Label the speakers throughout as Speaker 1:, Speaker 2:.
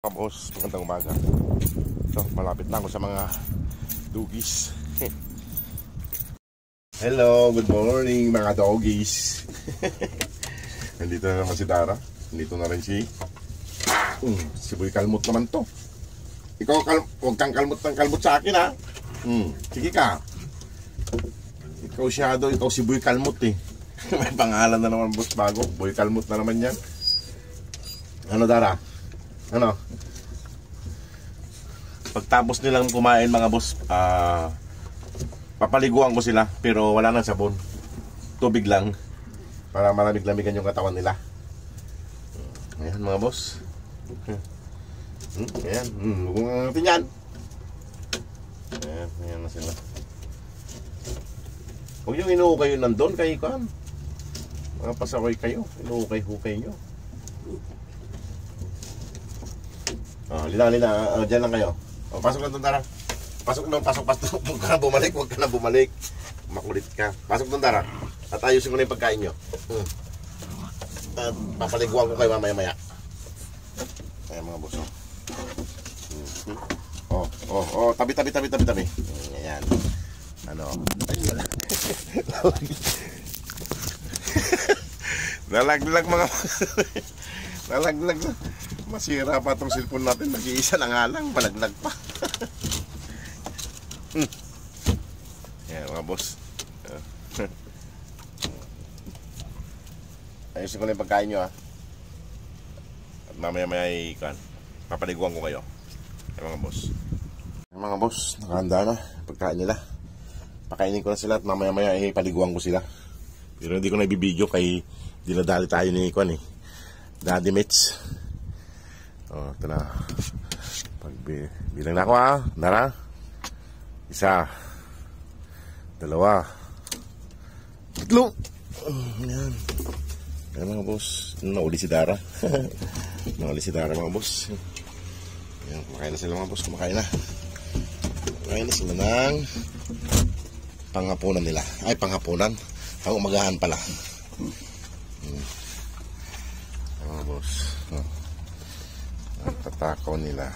Speaker 1: Boss, magandang umaga. So, malapit na ako sa mga dugis. Hello, good morning mga doggies. Nandito na naman si Dara. Nandito na rin si Boy Kalmot naman to. Ikaw, huwag kang kalmot ng kalmot sa akin, ha. Sige ka. Ikaw Shadow, ikaw si Boy Kalmot eh. May pangalan na naman, boss, bago. Boy Kalmot na naman yan. Ano, Dara? Ano? Pagtapos nilang kumain mga boss, papaliguan ko sila pero wala nang sabon. Tubig lang para malamig-lamigan yung katawan nila. Ayan mga boss. Ayan, huwag natin yan. Ayan na sila. Huwag yung inuukay yun nandun kay Ikan. Mga pasaway kayo, inuukay-hukay nyo. Lina, dyan lang kayo. Pasok lang doon, Dara. Pasok. Huwag ka na bumalik. Makulit ka. Pasok doon, Dara. At ayusin ko na yung pagkain nyo. At papaliguan ko kayo mamaya-maya. Ayan mga boss. Tabi. Ayan. Ano? Nalaglag mga nalaglag. Masira pa itong cellphone natin. Nag-iisa na nga lang. Malaglag pa. Ayan mga boss. Ayusin ko lang yung pagkain nyo, ha. At mamaya-maya ikan. Papaliguan ko kayo. Ayan mga boss. Ayan mga boss. Nakahanda na. Pagkain nila. Pakainin ko na sila at mamaya-maya ipaliguan ko sila. Pero hindi ko na ibibideo kay dinadali tayo ni Ikan eh. Daddy Mitch. Ito na. Bilang na ako, ha. Dara. 1, 2, 3. Ayan. Ayan mga boss. Nauli si Dara. Nauli si Dara mga boss. Ayan, kumakain na sila mga boss. Kumakain na sila ng panghapunan nila. Ay, panghapunan. Pang-umagahan pala. Ayan mga boss. Ang tatakaw nila.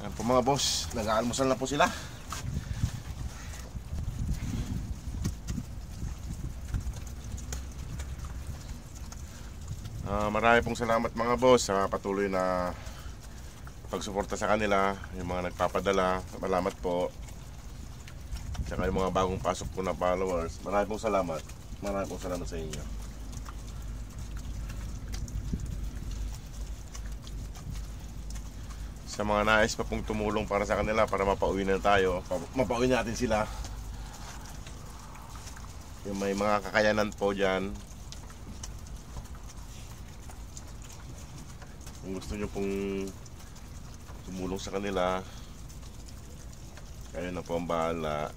Speaker 1: Ayan po mga boss. Nag-aalmusal na po sila. Marami pong salamat mga boss sa patuloy na pagsuporta sa kanila. Yung mga nagpapadala, salamat po. Tsaka yung mga bagong pasok po na followers, marami pong salamat sa inyo. Sa mga nais pa pong tumulong para sa kanila, para mapauwi na tayo, mapauwi natin sila. Yung may mga kakayanan po dyan, kung gusto nyo pong tumulong sa kanila, kayo na po ang bahala.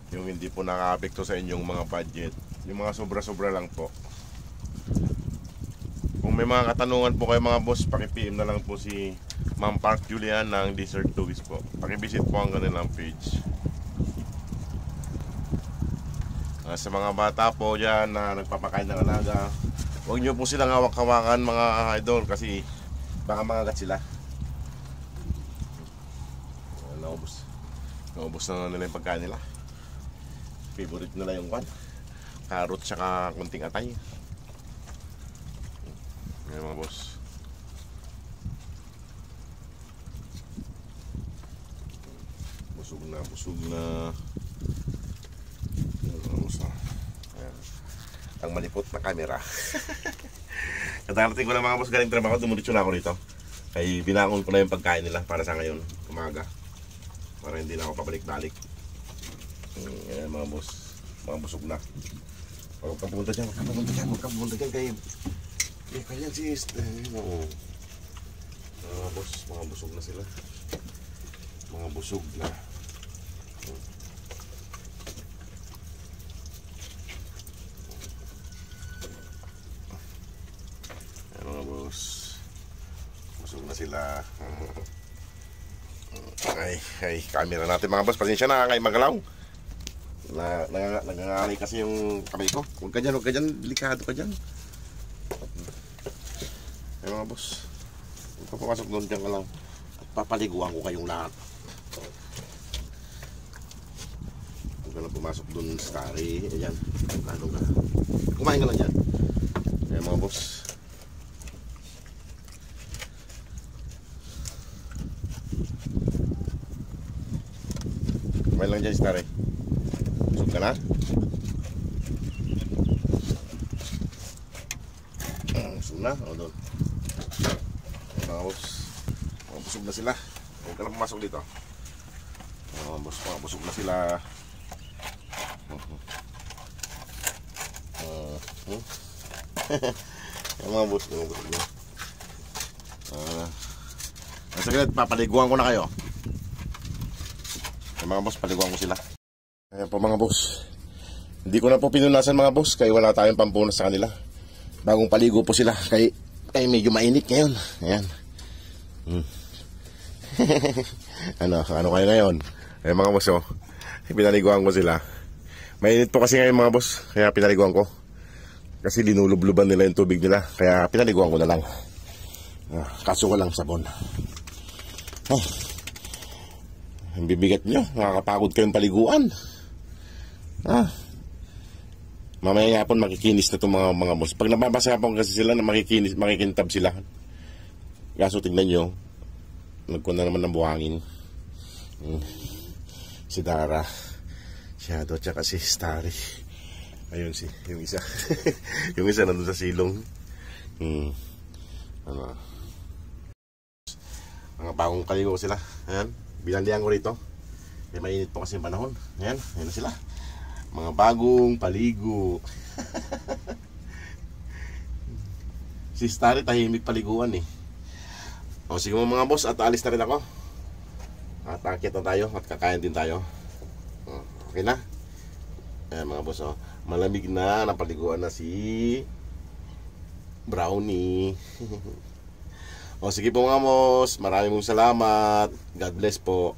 Speaker 1: Yung hindi po naka-apekto sa inyong mga budget, yung mga sobra-sobra lang po. Kung may mga katanungan po kayo mga boss, paki-PM na lang po si Ma'am Park Julian ng Desert Doggies po. Paki-visit po ang kanilang page. Sa mga bata po dyan na nagpapakain ng alaga, huwag nyo po silang hawak-hawakan mga idol kasi baka mangagat sila. Naubos na nila yung pagkain nila. Favorite nila yung carrot tsaka kunting atay. Ayan mga boss. Busog na. Ayan. Ang malipot na camera. Katarating ko lang mga boss, galing trabaho, dumuritso na ako rito. Kaya binangon ko na yung pagkain nila para sa ngayon, umaga. Para hindi na ako pabalik-balik. Ayan mga boss, mga busog na. Huwag ka pumunta dyan kayo. Kaya sis, mga boss, mga busog na sila. Mga busog na. Ayan mga boss, busog na sila. Ay, camera natin mga boss, pasensya na kay magalaw. Nangangalay kasi yung kamay ko. Huwag ka dyan, delikado ka dyan. mga boss. Papapasok doon dyan ka lang. At papaliguan ko kayong lahat. Huwag ka lang pumasok doon sa kari. Ayan. Ano ka. Kumain ka lang dyan. Ayan mga boss. Kumain lang dyan si Tare. Busog ka na? Busog na? O doon. Mga boss. Busog na sila. Huwag ka lang pumasok dito. Boss, busog na sila. Mga boss, busog na. Saglit, papaliguan ko na kayo. Mga boss, paliguan ko sila. Ayan po mga boss. Hindi ko na po pinunasan mga boss, kaya wala tayong pampunas sa kanila. Bagong paligo po sila, kaya medyo mainit ngayon. Ayan. ano kayo ngayon? Ayan mga boss, oh. Pinaliguan ko sila. Mainit po kasi ngayon mga boss, kaya pinaliguan ko. Kasi linulubluban nila yung tubig nila, kaya pinaliguan ko na lang. Kaso ko lang sabon. Ang bibigat nyo, nakakapagod kayong paliguan. Mamaya nga po makikinis na itong mga boss. Pag nababasa po kasi sila na makikintab sila. Kaso tignan nyo, nagkuha na naman ng buhangin. Si Dara, Shadow, tsaka si Starry. Ayun yung isa. Yung isa nandun sa silong. Mga bagong kaligo sila. Ayan, binalihan ko rito. May mainit po kasi yung panahon. Ayan na sila. Mga bagong paligo. Si Starry tahimik paliguan eh. O sige mga boss, at alis na rin ako. At akit na tayo at kakain din tayo. Okay na? Ayan mga boss, oh. Malamig na, napaliguan na si Brownie. O sige po mga boss, maraming salamat. God bless po.